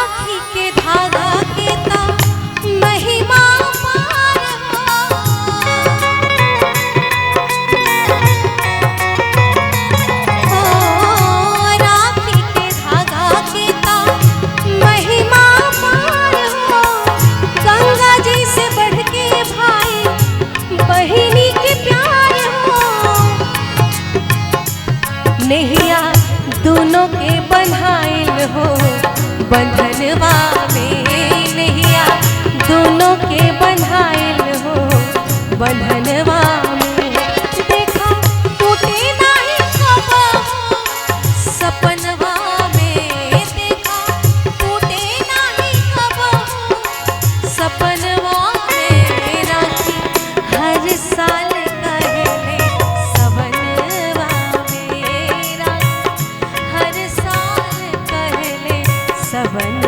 राखी के धागा के ता महिमा पार हो। राखी के धागा के ता महिमा पार हो। गंगा जी से बढ़ के भाई बहिनी के प्यार हो। नैया दोनों के बंधाइल हो बंधनवा में। नैया दोनों के बंधाइल हो बंधनवा में। देखा टूटे नहीं कबहू सपनवा में। देखा टूटे नहीं कबहू सपनवा में। राखी हर साल कहले सवनवा में। राखी हर साल कहले सवन